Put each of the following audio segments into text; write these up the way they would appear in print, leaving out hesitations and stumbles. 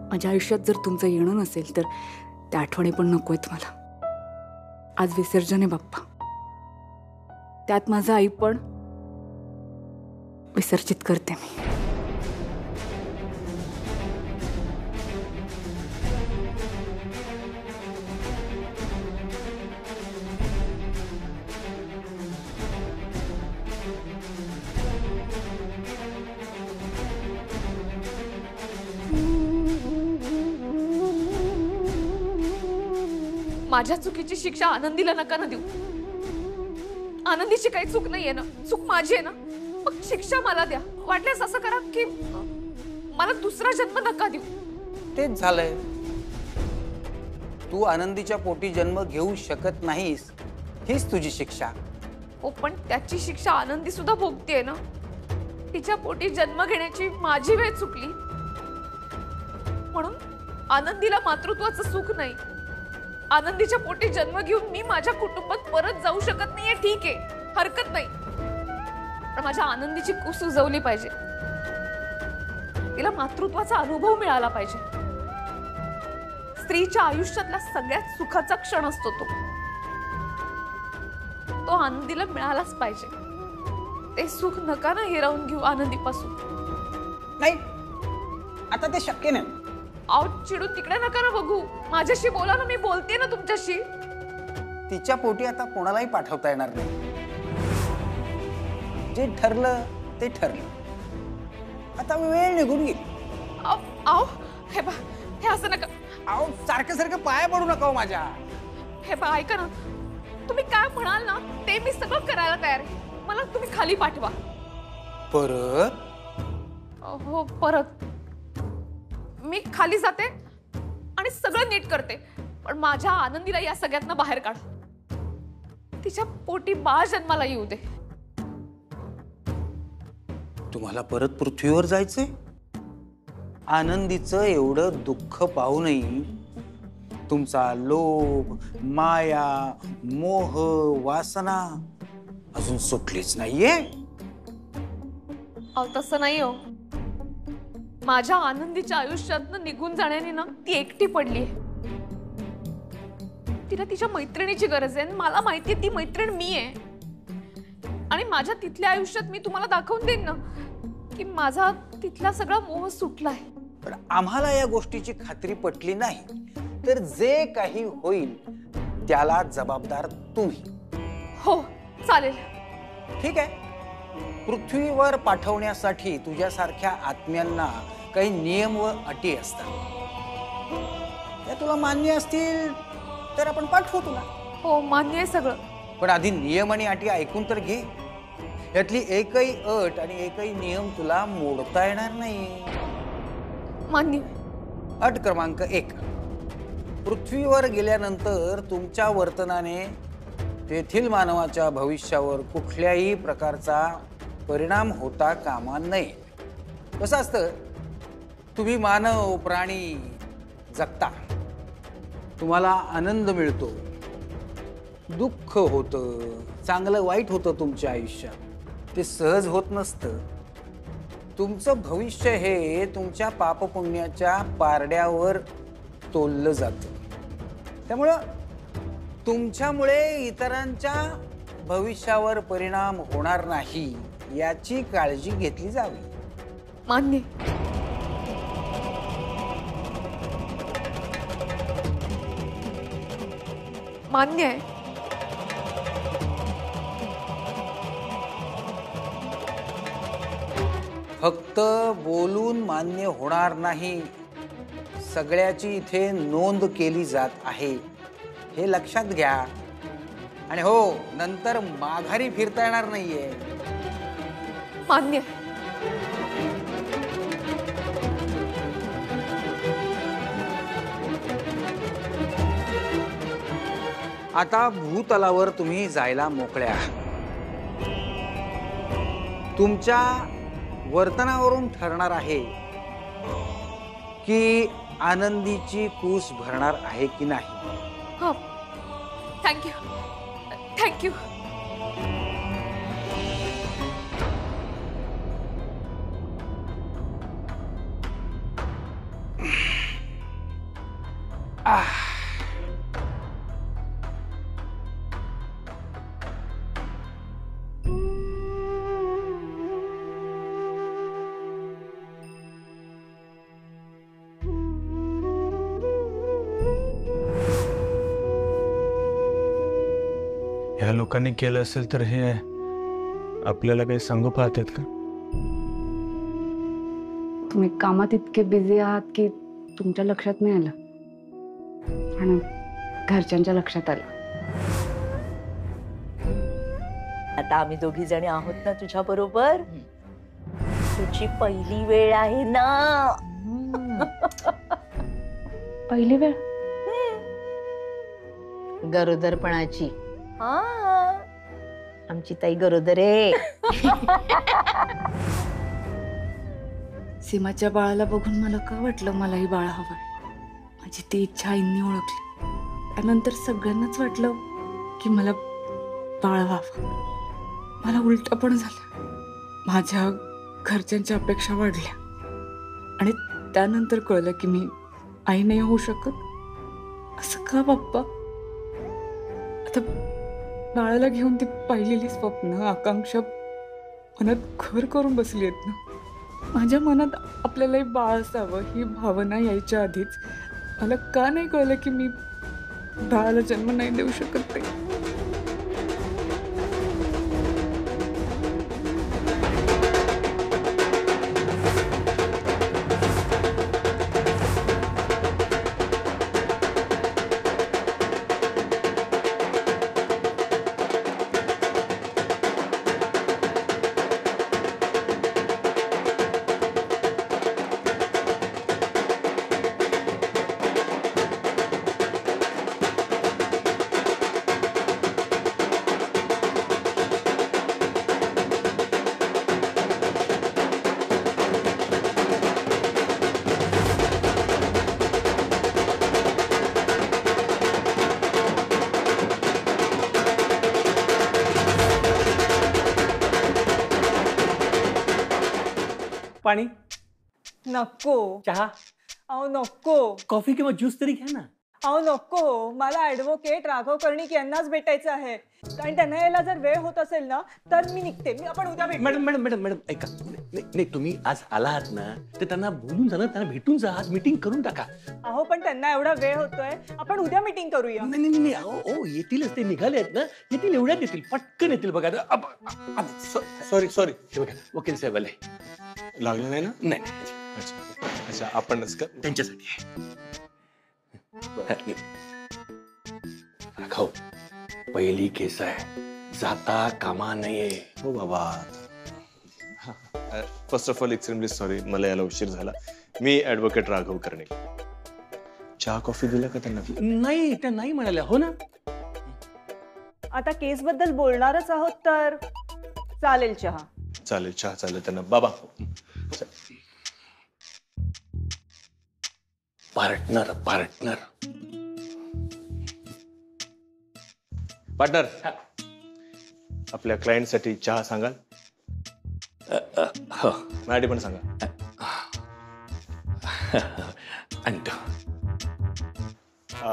माझ्या आयुष्यात जर तुमचं येणं नसेल तर त्या आठवणी पण नकोयत मला. आज विसर्जन आहे बाप्पा, त्यात माझं आई पण विसर्जित करते मी. माझ्या चुकीची शिक्षा आनंदीला नका ना देऊ. आनंदीची काही चूक नाहीये ना, चूक माझी आहे ना. मग शिक्षा मला द्या. वाटल्यास असं करा की मला दुसरा जन्म नका देऊ. तेच झालंय. तू आनंदीच्या पोटी जन्म घेऊ शकत नाहीस, हीच तुझी शिक्षा. हो, पण त्याची शिक्षा आनंदी सुद्धा भोगतेय ना. तिच्या पोटी जन्म घेण्याची माझी वेळ चुकली म्हणून आनंदीला मातृत्वाचं सुख नाही. आनंदीच्या पोटी जन्म घेऊन मी माझ्या कुटुंबात परत जाऊ शकत नाहीये, ठीक आहे, हरकत नाही. पण माझ्या आनंदीची कुस उजवली पाहिजे. तिला मातृत्वाचा अनुभव मिळाला पाहिजे. स्त्रीच्या आयुष्यातला सगळ्यात सुखाचा क्षण असतो तो आनंदीला मिळालाच पाहिजे. ते सुख नका ना हिरावून घेऊ आनंदीपासून. नाही, आता ते शक्य नाही. आउट चिडून तिकडे नका ना बघू. माझ्याशी बोला ना, मी बोलते ना तुमच्याशी. तिच्या पोटी आता कोणालाही पाठवता येणार नाही. जे ठरलं ते ठरलं. आता वेळ निघून गेली. आओ हे बा, हे असं नका. आओ, सारखं सारखं पाया पडू नका माझ्या. हे बा, ऐका ना, तुम्ही काय म्हणाल ना ते मी सगळं करायला तयार आहे. मला तुम्ही खाली पाठवा. परत? हो, परत मी खाली जाते आणि सगळं नीट करते. पण माझ्या आनंदीला या सगळ्यातनं बाहेर काढ. तिच्या पोटी बाळ जन्माला येऊ दे. तुम्हाला परत पृथ्वीवर जायचंय? आनंदीचं एवढं दुःख पाहूनही तुमचा लोभ, माया, मोह, वासना अजून सुटलीच नाहीये. तसं नाही हो. माझ्या आनंदीच्या आयुष्यातनं निघून जाण्याने ना ती एकटी पडली. तिला तिच्या मैत्रिणीची गरज आहे. मला माहितीये ती मैत्रीण मी आहे. आणि माझ्या तिथल्या आयुष्यात मी तुम्हाला दाखवून देईन ना की माझा तिथला सगळा मोह सुटलाय. पण आम्हाला या गोष्टीची खात्री पटली नाही तर जे काही होईल त्याला जबाबदार तुम्ही. हो, चालेल. ठीक आहे. पृथ्वीवर पाठवण्यासाठी तुझ्यासारख्या आत्म्यांना काही नियम व अटी असतात. त्या तुला मान्य असतील तर आपण पाठवू तुला. हो, मान्य आहे सगळं. पण आधी नियम आणि अटी ऐकून तर घे. यातली एकही अट आणि एकही नियम तुला मोडता येणार नाही. मान्य. अट क्रमांक 1. पृथ्वीवर गेल्यानंतर तुमच्या वर्तनाने तेथील मानवाच्या भविष्यावर कुठल्याही प्रकारचा परिणाम होता कामा नये. कसं असतं, तुम्ही मानव प्राणी जगता, तुम्हाला आनंद मिळतो, दुःख होतं, चांगलं वाईट होतं तुमच्या आयुष्यात. ते सहज होत नसतं. तुमचं भविष्य हे तुमच्या पापपुण्याच्या पारड्यावर तोललं जातं. त्यामुळं तुमच्यामुळे इतरांच्या भविष्यावर परिणाम होणार नाही याची काळजी घेतली जावी. मान्य. मान्य आहे. फक्त बोलून मान्य होणार नाही, सगळ्याची इथे नोंद केली जात आहे हे लक्षात घ्या. आणि हो, नंतर माघारी फिरता येणार नाहीये. मान्य. आता भूतलावर तुम्ही जायला मोकळ्या. तुमच्या वर्तनावरून ठरणार आहे की आनंदीची कूस भरणार आहे की नाही. हो, थँक्यू. थँक्यू. ह्या लोकांनी केलं असेल तर हे आपल्याला काही सांगू पाहतात का? तुम्ही कामात इतके बिझी आहात की तुमच्या लक्षात नाही आलं, आणि घरच्यांच्या लक्षात आलं. आता आम्ही दोघी जणी आहोत ना तुझ्या बरोबर. तुझी पहिली वेळ आहे ना. पहिली वेळ गरोदरपणाची. आमची ताई गरोदर आहे. सीमाच्या बाळाला बघून मला का वाटलं मलाही बाळ हवं. माझी ती इच्छा आईंनी ओळखली. त्यानंतर सगळ्यांनाच वाटलं की मला बाळ व्हावं. मला उलट पण झालं. माझ्या घरच्यांच्या अपेक्षा वाढल्या आणि त्यानंतर कळलं की मी आई नाही होऊ शकत. असं का बाप्पा? आता बाळाला घेऊन ती पाहिलेली स्वप्न आकांक्षा मनात घर करून बसली आहेत ना. माझ्या मनात आपल्यालाही बाळ असावं ही भावना यायच्या आधीच मला का नाही कळलं की मी बाळाला जन्म नाही देऊ शकत ते. पाणी नको. चहा अहो नको. कॉफी किंवा ज्यूस तरी घ्या ना. अहो नको. मला ऍडव्होकेट राघव कर्णिक यांनाच भेटायचं आहे आणि त्यांना यायला जर वेळ होत असेल ना तर मी निघते. आपण उद्या भेटू. मॅडम मॅडम मॅडम मॅडम ऐका. नाही तुम्ही आज आला आहात ना तर त्यांना बोलून जा ना, त्यांना भेटून जा. आज मीटिंग करून टाका. अहो पण त्यांना एवढा वेळ होतोय. आपण उद्या मीटिंग करूया. नाही नाही नाही अहो येतीलच. ते निघाले आहेत ना. येतील, एवढ्यात येतील. पटकन येतील बघा. सॉरी सॉरी, हे बघा वकील साहेब आले. लागलं नाही ना? नाही अच्छा अच्छा, आपणच का? त्यांच्यासाठी राघव पहिली केस आहे. जाता कामा नये. हो बाबा. First of all extremely sorry, मला यायला उशीर झाला. मी ऍडव्होकेट राघव कर्णिक. चहा कॉफी दिला का त्यांना? नाही त्या नाही म्हणाल्या. हो ना. आता केस बद्दल बोलणारच आहोत तर चालेल चहा. चालेल, चहा चालेल त्यांना. बाबा पार्टनर पार्टनर पार्टनर, आपल्या क्लायंटसाठी चहा सांगाल? हो माझ्यासाठी पण सांगा. आणतो.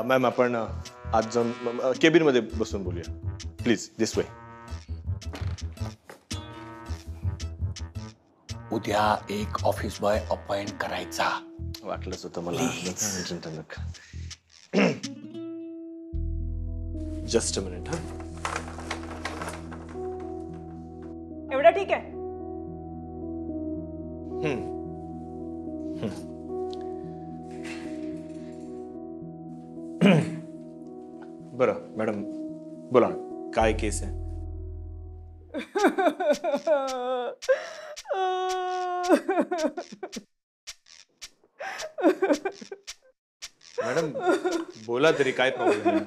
मॅम आपण आज जाऊन केबिन मध्ये बसून बोलूया प्लीज. This way. उद्या एक ऑफिस बॉय अपॉइंट करायचा. वाटलंच होतं मला. Just a minute. हा एवढं ठीक आहे. बरं मॅडम बोला ना, काय केस आहे? मॅडम बोला तरी, काय प्रॉब्लेम आहे?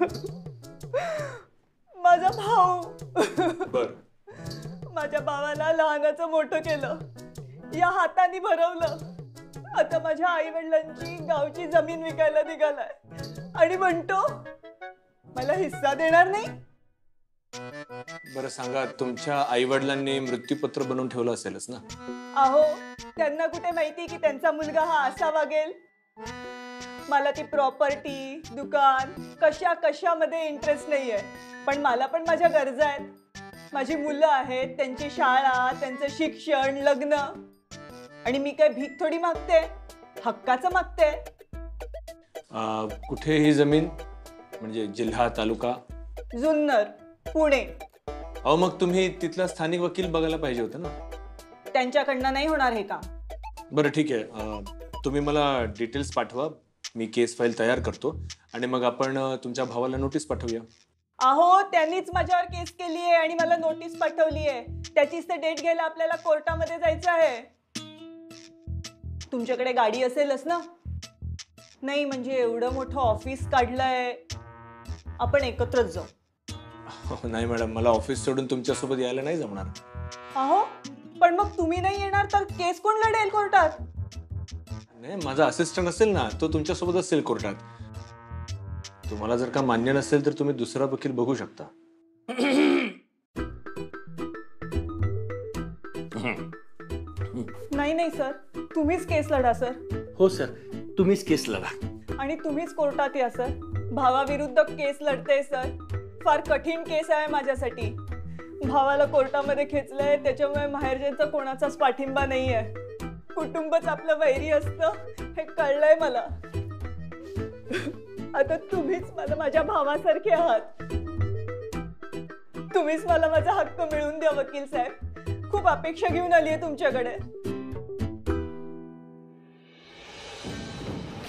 माझा भाऊ. बर. माझ्या भावाला लहानाचं मोठं केलं. या हाताने भरवलं. आता माझ्या आई वडिलांची गावची जमीन विकायला निघालाय आणि म्हणतो मला हिस्सा देणार नाही. बरं सांगा, तुमच्या आई वडिलांनी मृत्यूपत्र बनवून ठेवलं असेलच ना? अहो त्यांना कुठे माहिती की त्यांचा मुलगा हा असा वागेल. मला ती प्रॉपर्टी दुकान कशामध्ये इंटरेस्ट नाहीये, पण मला पण माझ्या गरजा आहेत. माझी मुलं आहेत, त्यांची शाळा, त्यांचं शिक्षण, लग्न. आणि मी काय भीक थोडी मागते, हक्काचं मागते. कुठे ही जमीन, म्हणजे जिल्हा, तालुका? जुन्नर, पुणे. अहो मग तुम्ही तिथला स्थानिक वकील बघायला पाहिजे होतं ना. त्यांच्याकडनं नाही होणार हे काम. बरं ठीक आहे, तुम्ही मला डिटेल्स पाठवा, मी केस फाईल तयार करतो आणि मग आपण तुमच्या भावाला नोटीस पाठवूया. अहो त्यांनीच माझ्यावर केस केली आहे आणि मला नोटीस पाठवली आहे. त्याचीच ते डेट घ्यायला आपल्याला कोर्टामध्ये जायचं आहे. तुमच्याकडे गाडी असेलच ना? नाही म्हणजे एवढं मोठं ऑफिस काढलंय, आपण एकत्रच जाऊ. नाही मॅडम, मला ऑफिस सोडून तुमच्यासोबत यायला नाही जमणार. अहो पण मग तुम्ही नाही येणार तर केस कोण लढेल कोर्टात? नाही, माझा असिस्टंट असेल ना, तो तुमच्यासोबत असेल कोर्टात. तुम्हाला जर का मान्य नसेल तर तुम्ही दुसरा वकील बघू शकता. नाही सर, तुम्हीच केस लढा सर. हो सर, तुम्हीच केस लढा. आणि तुम्हीच कोर्टात या सर. भावाविरुद्ध केस लढते सर. फार कठीण केस आहे माझ्यासाठी. भावाला कोर्टामध्ये खेचलंय, त्याच्यामुळे माहेरच्यांचा कोणाचाच पाठिंबा नाहीये. कुटुंबच आपलं वैरी असतं हे कळलंय मला. आता तुम्हीच मला माझ्या भावासारखे आहात. तुम्हीच मला माझा हक्क मिळवून द्या वकील साहेब. खूप अपेक्षा घेऊन आली आहे तुमच्याकडे.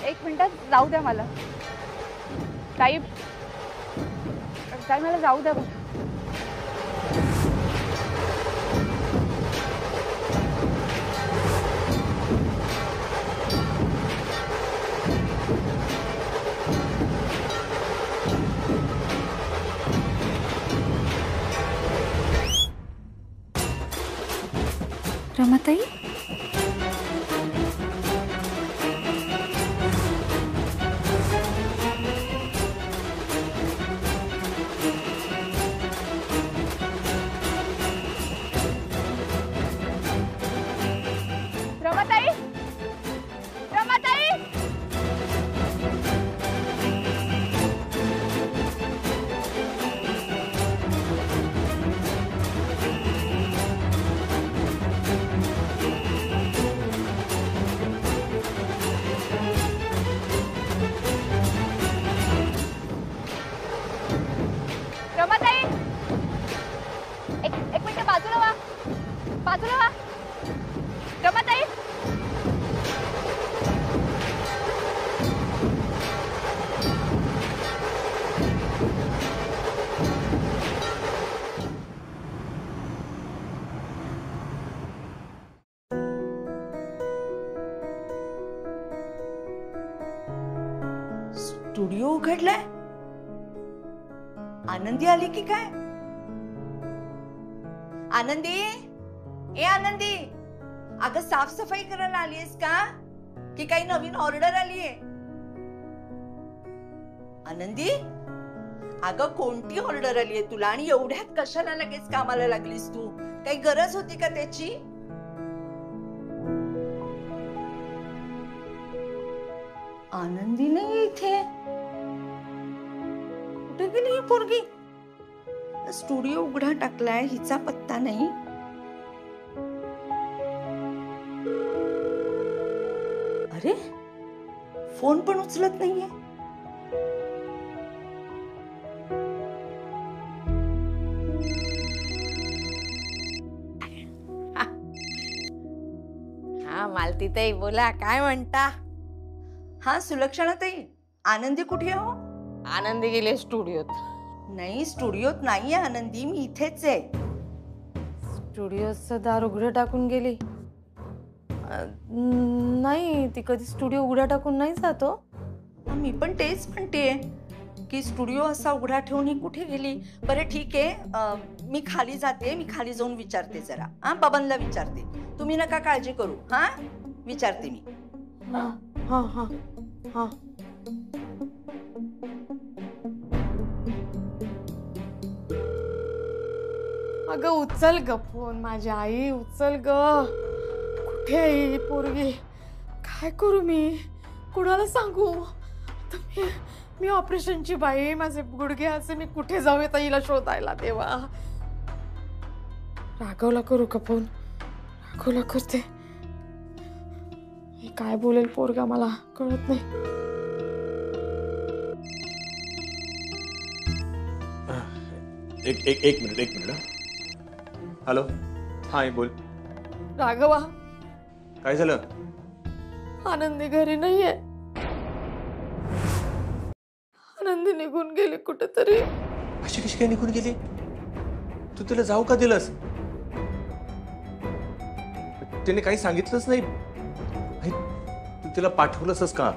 एक मिनिटात जाऊ द्या मला. ताई मला जाऊ द्या. रमाताई, स्टुडिओ उघडलाय? आनंदी आली की काय? आनंदी, ए आनंदी, अगं साफसफाई करायला आलीयस का की काही नवीन ऑर्डर आलीये? आनंदी, अगं कोणती ऑर्डर आलीये तुला आणि एवढ्यात कशाला लगेच कामाला लागलीस तू? काही गरज होती का त्याची? आनंदी नाही इथे. कुठे गेली ही पोरगी? स्टुडिओ उघडा टाकलाय, हिचा पत्ता नाही. अरे फोन पण उचलत नाहीये. हा मालतीताई बोला, काय म्हणता? हा सुलक्षणाताई, आनंदी कुठे हो? आनंदी गेले स्टुडिओत. नाही स्टुडिओत नाहीये आनंदी, मी इथेच आहे. स्टुडिओचं दार उघडं टाकून गेली? नाही, ती कधी स्टुडिओ उघडा टाकून नाही जातो. मी पण तेच म्हणतेय की स्टुडिओ असा उघडा ठेवून ही कुठे गेली. बरं ठीक आहे, मी खाली जाते, मी खाली जाऊन विचारते जरा. हा बबनला विचारते, तुम्ही नका काळजी करू. हा विचारते मी. हा हा हा हा. अगं उचल ग फोन, माझी आई उचल ग. कुठे आहे ही पोरगी? काय करू मी? कुणाला सांगू? मी ऑपरेशनची बाई, माझे गुडघे असे, मी कुठे जाऊ येता हिला शोधायला देवा. राघवला करू का फोन? राघवला करते. हे काय बोलेल पोरगा मला कळत नाही. एक मिनिट. हॅलो, हाय बोल. राघवा, काय झालं? आनंदी घरी नाहीये. आनंदी निघून गेली कुठेतरी. अशी कशी काय निघून गेली? तू तिला जाऊ का दिलंस? तिने काही सांगितलंच नाही. तू तिला पाठवलंसच का?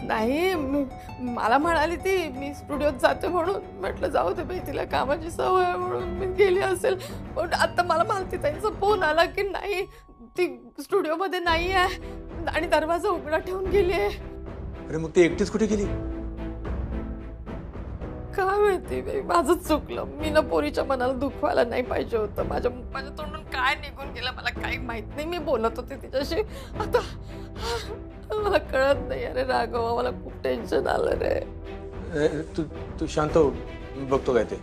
नाही, मला म्हणाली ती मी स्टुडिओत जाते म्हणून. म्हटलं जाऊ दे बाई, तिला कामाची सवय आहे म्हणून मी गेली असेल. पण आता मला मालती ताईंचा फोन आला की नाही, ती स्टुडिओमध्ये नाही आहे आणि दरवाजा उघडा ठेवून गेली आहे. अरे मग ती एकटीच कुठे गेली? काय माहिती बाई, माझंच चुकलं. मी ना पोरीच्या मनाला दुखवायला नाही पाहिजे होतं. माझ्या तोंडून काय निघून गेलं मला काही माहित नाही. मी बोलत होते तिच्याशी. आता मला कळत नाही. अरे राघवा, मला खूप टेन्शन आलं रे. तू शांत हो, बघतो काय ते.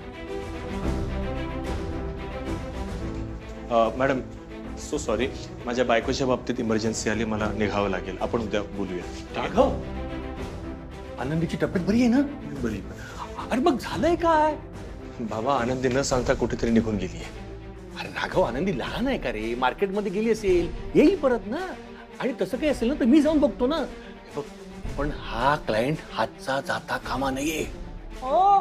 मॅडम, सो सॉरी, माझ्या बायकोच्या बाबतीत इमर्जन्सी आली, मला निघावं लागेल. आपण उद्या बोलूया. राघव, आनंदीची तब्येत बरी आहे ना? बरी. अरे मग झालंय काय? बाबा, आनंदी न सांगता कुठेतरी निघून गेली. अरे राघव, आनंदी लहान आहे का रे? मार्केटमध्ये गेली असेल, येईल परत ना. आणि तसं काही असेल ना तर मी जाऊन बघतो ना. बघ, पण हा क्लायंट हातचा जाता कामा नाहीये. हो,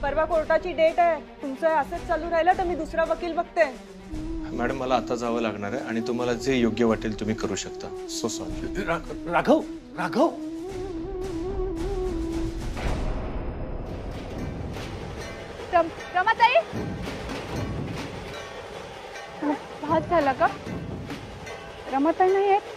परवा कोर्टाची डेट आहे. तुमचं असंच चालू राहिलं तर मी दुसरा वकील बघते. मॅडम, मला आता जावं लागणार आहे आणि तुम्हाला जे योग्य वाटेल तुम्ही करू शकता. So sorry. राघव, रमाताई, भात झाला का? रमाताई नाही आहेत.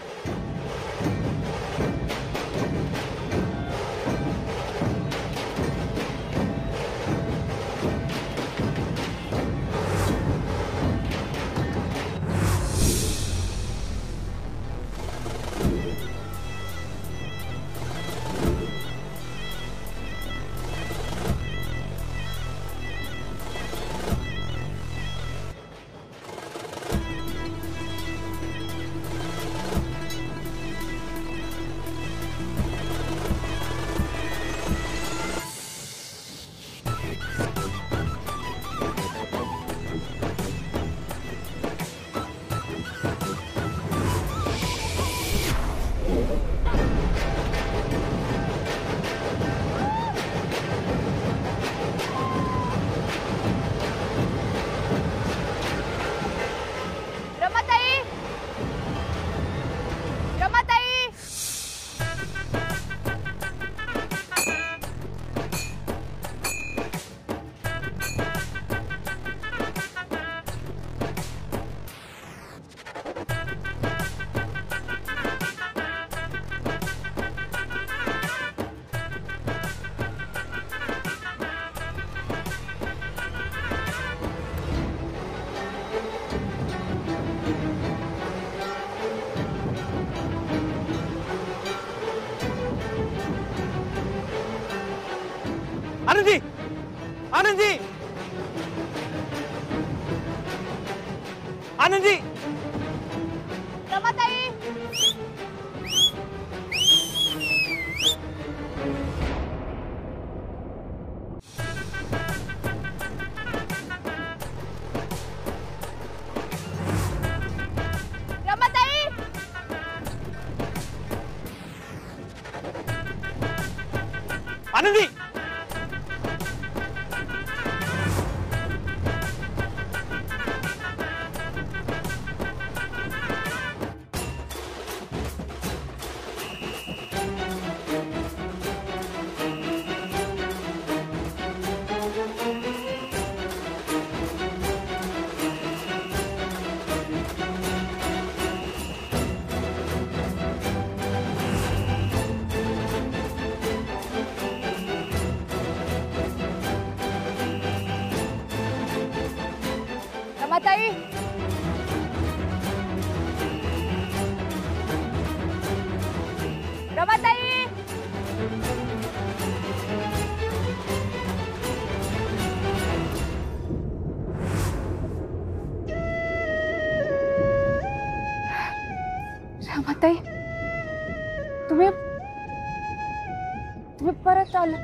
आनंदी, आनंदी, आनंदी. रमाताई, रमाताई, आनंदी. रमाताई, रमाताई. तुम्ही तुम्ही परत आला.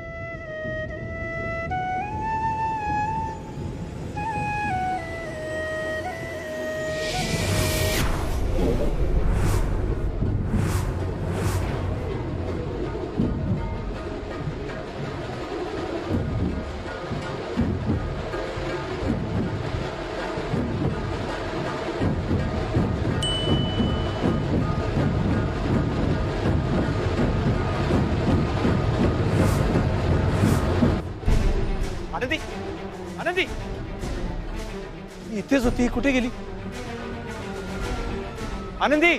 आनंदी आनंदी इथेच होती, कुठे गेली आनंदी?